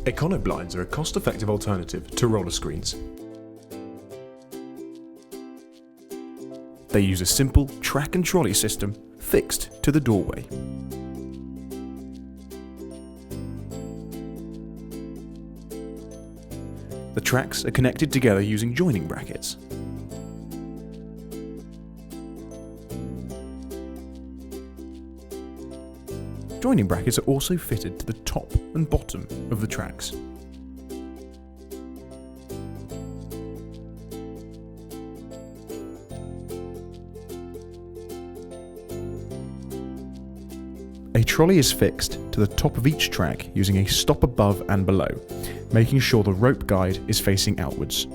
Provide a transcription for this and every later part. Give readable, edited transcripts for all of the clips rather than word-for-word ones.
Econoblinds are a cost-effective alternative to roller screens. They use a simple track and trolley system fixed to the doorway. The tracks are connected together using joining brackets. Joining brackets are also fitted to the top and bottom of the tracks. A trolley is fixed to the top of each track using a stop above and below, making sure the rope guide is facing outwards.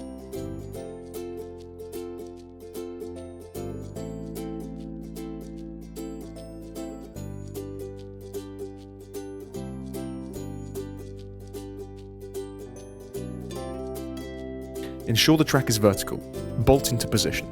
Ensure the track is vertical. Bolt into position.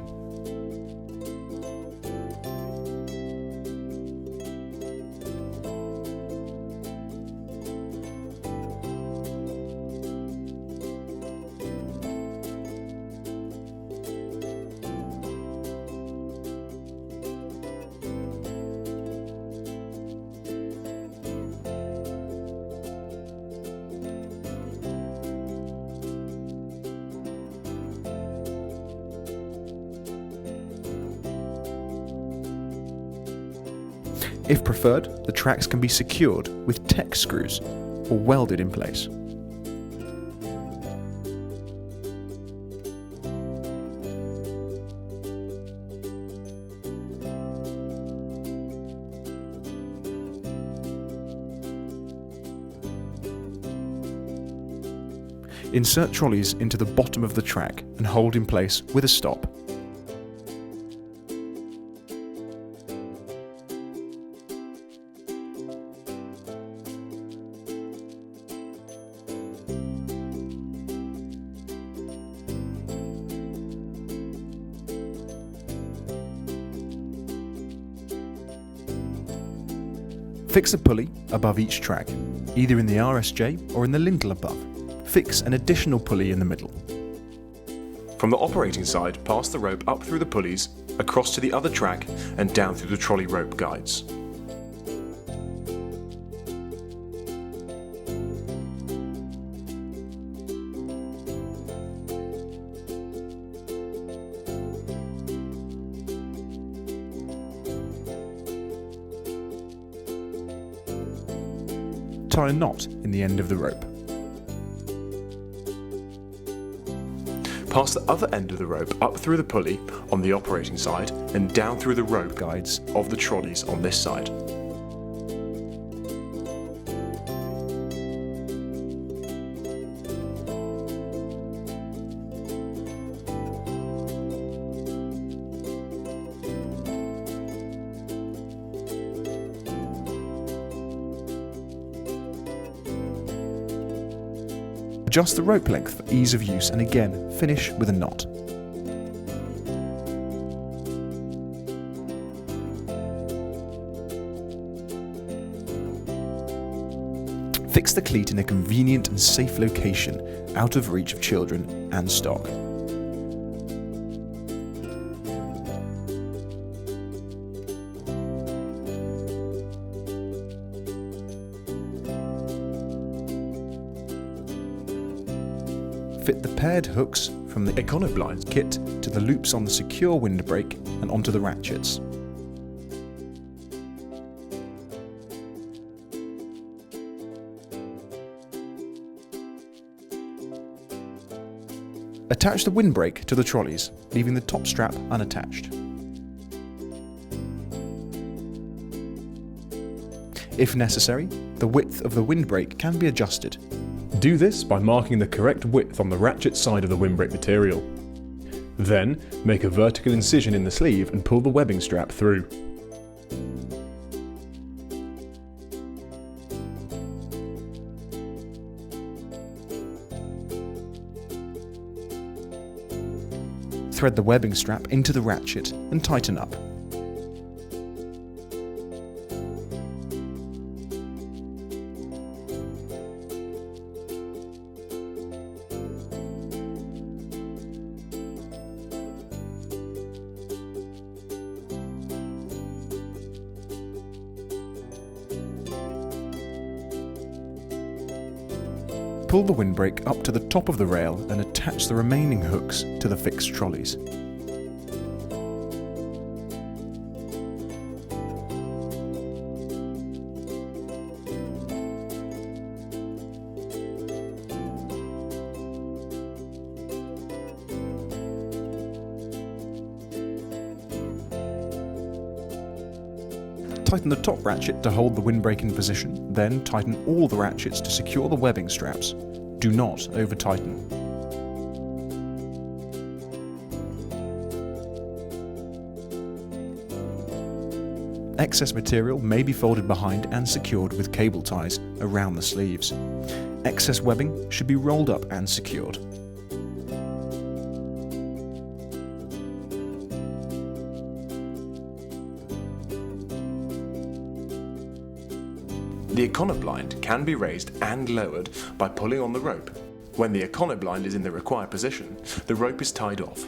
If preferred, the tracks can be secured with Tek screws or welded in place. Insert trolleys into the bottom of the track and hold in place with a stop. Fix a pulley above each track, either in the RSJ or in the lintel above. Fix an additional pulley in the middle. From the operating side, pass the rope up through the pulleys, across to the other track and down through the trolley rope guides. Tie a knot in the end of the rope. Pass the other end of the rope up through the pulley on the operating side and down through the rope guides of the trolleys on this side. Adjust the rope length for ease of use and again finish with a knot. Fix the cleat in a convenient and safe location out of reach of children and stock. Fit the paired hooks from the Econoblind kit to the loops on the secure windbreak and onto the ratchets. Attach the windbreak to the trolleys, leaving the top strap unattached. If necessary, the width of the windbreak can be adjusted. Do this by marking the correct width on the ratchet side of the windbreak material. Then, make a vertical incision in the sleeve and pull the webbing strap through. Thread the webbing strap into the ratchet and tighten up. Pull the windbreak up to the top of the rail and attach the remaining hooks to the fixed trolleys. Tighten the top ratchet to hold the windbreak in position, then tighten all the ratchets to secure the webbing straps. Do not over-tighten. Excess material may be folded behind and secured with cable ties around the sleeves. Excess webbing should be rolled up and secured. The Econoblind can be raised and lowered by pulling on the rope. When the Econoblind is in the required position, the rope is tied off